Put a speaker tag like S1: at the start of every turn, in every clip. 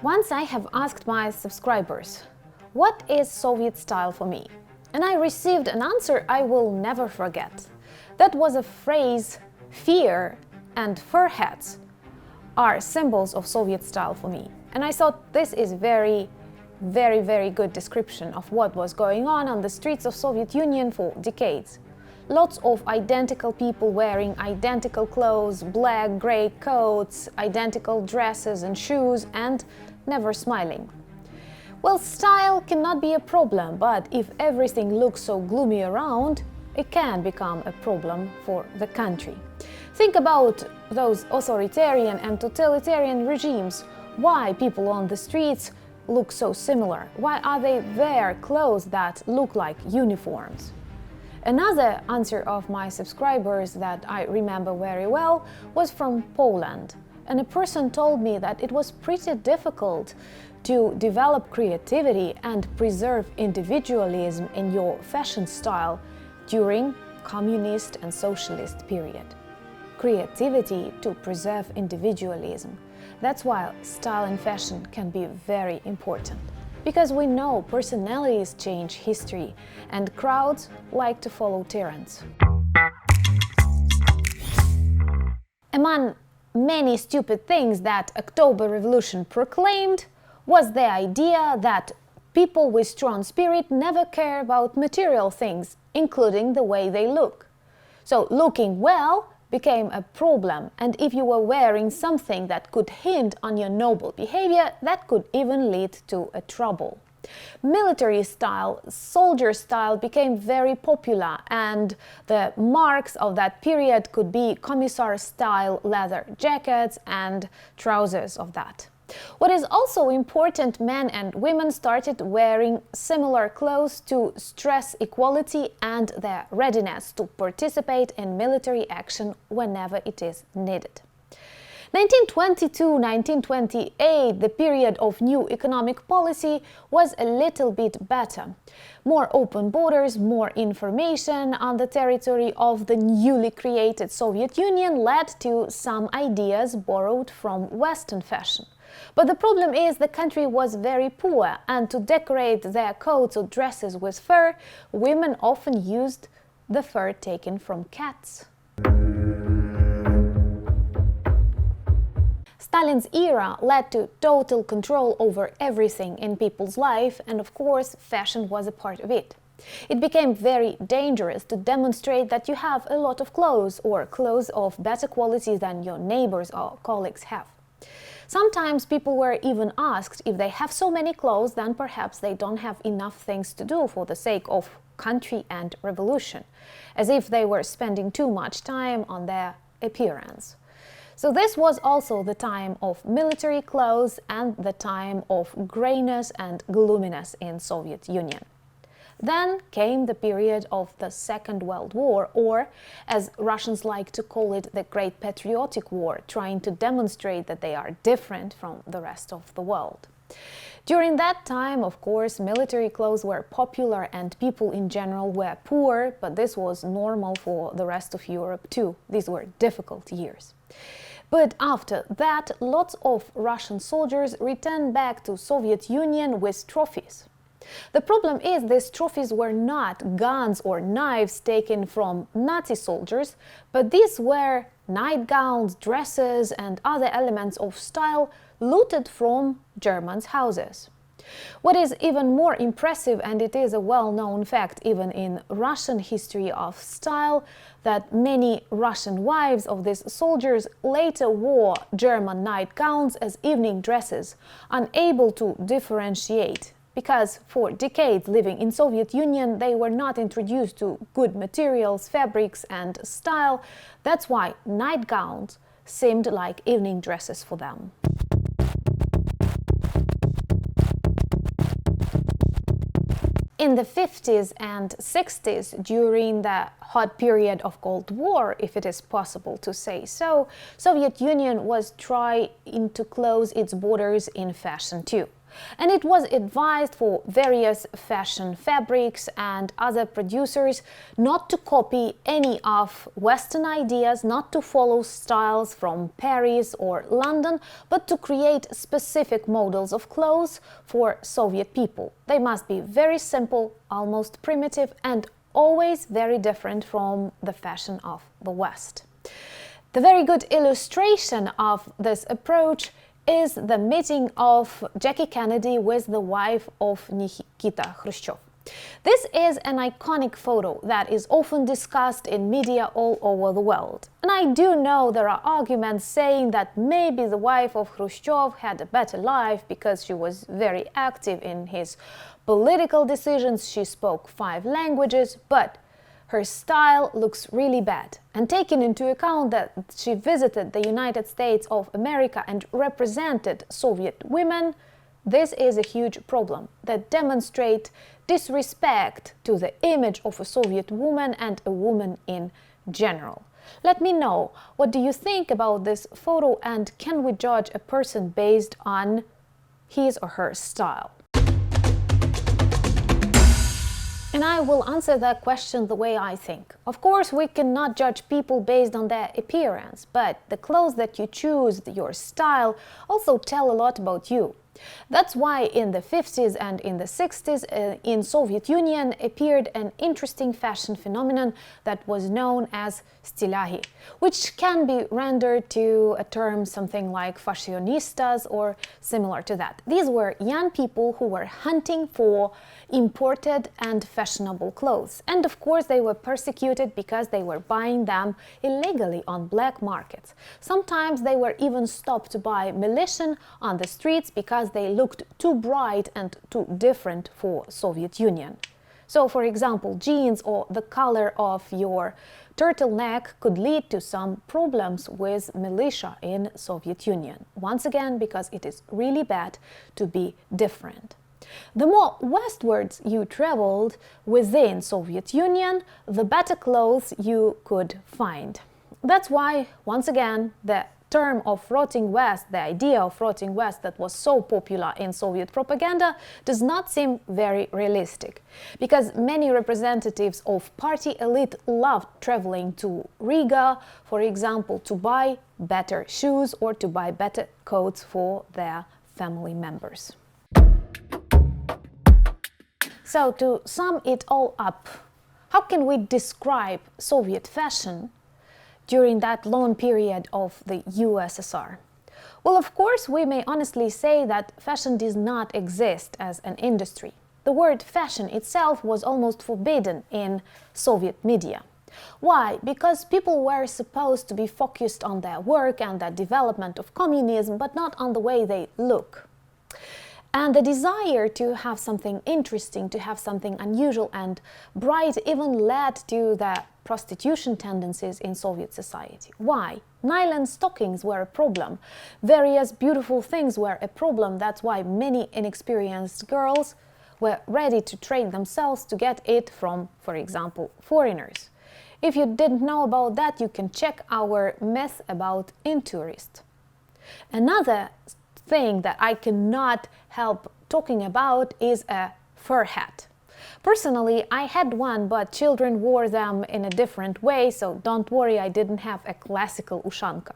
S1: Once I have asked my subscribers, what is Soviet style for me? And I received an answer I will never forget. That was a phrase, fear and fur hats are symbols of Soviet style for me. And I thought this is very good description of what was going on the streets of Soviet Union for decades. Lots of identical people wearing identical clothes, black, gray coats, identical dresses and shoes, and never smiling. Well, style cannot be a problem, but if everything looks so gloomy around, it can become a problem for the country. Think about those authoritarian and totalitarian regimes. Why people on the streets look so similar? Why are they wear clothes that look like uniforms? Another answer of my subscribers that I remember very well was from Poland. And a person told me that it was pretty difficult to develop creativity and preserve individualism in your fashion style during communist and socialist period. Creativity to preserve individualism. That's why style and fashion can be very important. Because we know personalities change history and crowds like to follow tyrants. Among many stupid things that October Revolution proclaimed was the idea that people with strong spirit never care about material things, including the way they look. So looking well became a problem, and if you were wearing something that could hint on your noble behavior, that could even lead to a trouble. Military style, soldier style became very popular, and the marks of that period could be commissar style leather jackets and trousers of that. What is also important, men and women started wearing similar clothes to stress equality and their readiness to participate in military action whenever it is needed. 1922-1928, the period of new economic policy, was a little bit better. More open borders, more information on the territory of the newly created Soviet Union led to some ideas borrowed from Western fashion. But the problem is the country was very poor, and to decorate their coats or dresses with fur, women often used the fur taken from cats. Stalin's era led to total control over everything in people's life, and of course, fashion was a part of it. It became very dangerous to demonstrate that you have a lot of clothes or clothes of better quality than your neighbors or colleagues have. Sometimes people were even asked if they have so many clothes, then perhaps they don't have enough things to do for the sake of country and revolution, as if they were spending too much time on their appearance. So this was also the time of military clothes and the time of grayness and gloominess in Soviet Union. Then came the period of the Second World War, or, as Russians like to call it, the Great Patriotic War, trying to demonstrate that they are different from the rest of the world. During that time, of course, military clothes were popular and people in general were poor, but this was normal for the rest of Europe too. These were difficult years. But after that, lots of Russian soldiers returned back to Soviet Union with trophies. The problem is these trophies were not guns or knives taken from Nazi soldiers, but these were nightgowns, dresses and other elements of style looted from Germans' houses. What is even more impressive, and it is a well-known fact even in Russian history of style, that many Russian wives of these soldiers later wore German nightgowns as evening dresses, unable to differentiate. Because for decades living in Soviet Union, they were not introduced to good materials, fabrics and style. That's why nightgowns seemed like evening dresses for them. In the 50s and 60s, during the hot period of Cold War, if it is possible to say so, Soviet Union was trying to close its borders in fashion too. And it was advised for various fashion fabrics and other producers not to copy any of Western ideas, not to follow styles from Paris or London, but to create specific models of clothes for Soviet people. They must be very simple, almost primitive, and always very different from the fashion of the West. The very good illustration of this approach is the meeting of Jackie Kennedy with the wife of Nikita Khrushchev. This is an iconic photo that is often discussed in media all over the world. And I do know there are arguments saying that maybe the wife of Khrushchev had a better life because she was very active in his political decisions, she spoke 5 languages, but her style looks really bad. And taking into account that she visited the United States of America and represented Soviet women, this is a huge problem that demonstrates disrespect to the image of a Soviet woman and a woman in general. Let me know, what do you think about this photo, and can we judge a person based on his or her style? And I will answer that question the way I think. Of course, we cannot judge people based on their appearance, but the clothes that you choose, your style, also tell a lot about you. That's why in the 50s and in the 60s in Soviet Union appeared an interesting fashion phenomenon that was known as stilahi, which can be rendered to a term something like fashionistas or similar to that. These were young people who were hunting for imported and fashionable clothes. And of course they were persecuted because they were buying them illegally on black markets. Sometimes they were even stopped by militia on the streets because they looked too bright and too different for Soviet Union. So, for example, jeans or the color of your turtleneck could lead to some problems with militia in Soviet Union. Once again, because it is really bad to be different. The more westwards you traveled within Soviet Union, the better clothes you could find. That's why, once again, the term of rotting West, the idea of rotting West that was so popular in Soviet propaganda, does not seem very realistic. Because many representatives of party elite loved traveling to Riga, for example, to buy better shoes or to buy better coats for their family members. So, to sum it all up, how can we describe Soviet fashion during that long period of the USSR? Well, of course, we may honestly say that fashion does not exist as an industry. The word fashion itself was almost forbidden in Soviet media. Why? Because people were supposed to be focused on their work and the development of communism, but not on the way they look. And the desire to have something interesting, to have something unusual and bright even led to the prostitution tendencies in Soviet society. Why? Nylon stockings were a problem. Various beautiful things were a problem. That's why many inexperienced girls were ready to trade themselves to get it from, for example, foreigners. If you didn't know about that, you can check our myth about intourist. Another thing that I cannot help talking about is a fur hat. Personally, I had one, but children wore them in a different way, so don't worry, I didn't have a classical ushanka.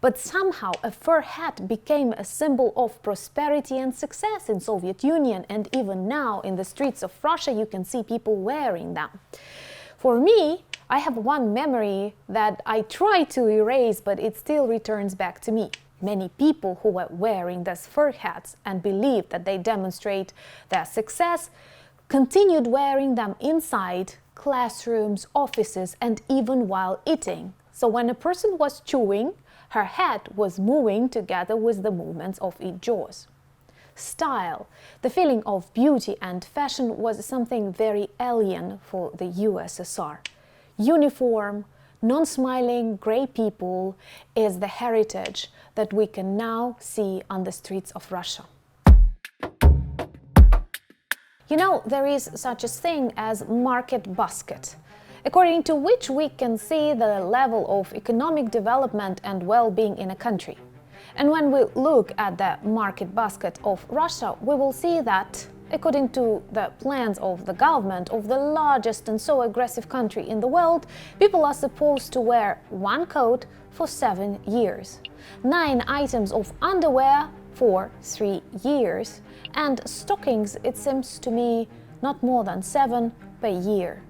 S1: But somehow a fur hat became a symbol of prosperity and success in Soviet Union, and even now in the streets of Russia you can see people wearing them. For me, I have one memory that I try to erase, but it still returns back to me. Many people who were wearing these fur hats and believed that they demonstrate their success continued wearing them inside classrooms, offices, and even while eating. So when a person was chewing, her head was moving together with the movements of its jaws. Style, the feeling of beauty and fashion, was something very alien for the USSR. Uniform, non-smiling, grey people is the heritage that we can now see on the streets of Russia. You know, there is such a thing as market basket, according to which we can see the level of economic development and well-being in a country. And when we look at the market basket of Russia, we will see that, according to the plans of the government of the largest and so aggressive country in the world, people are supposed to wear one coat for 7 years, 9 items of underwear for 3 years, and stockings, it seems to me, not more than 7 per year.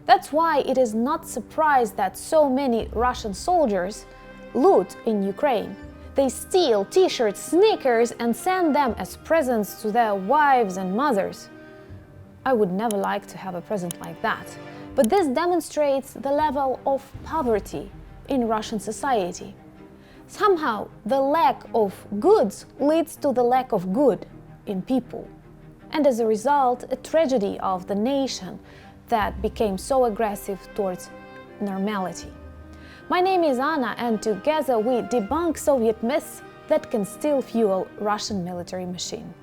S1: That's why it is not surprised that so many Russian soldiers loot in Ukraine. They steal t-shirts, sneakers and send them as presents to their wives and mothers. I would never like to have a present like that. But this demonstrates the level of poverty in Russian society. Somehow, the lack of goods leads to the lack of good in people. And as a result, a tragedy of the nation that became so aggressive towards normality. My name is Anna, and together we debunk Soviet myths that can still fuel Russian military machine.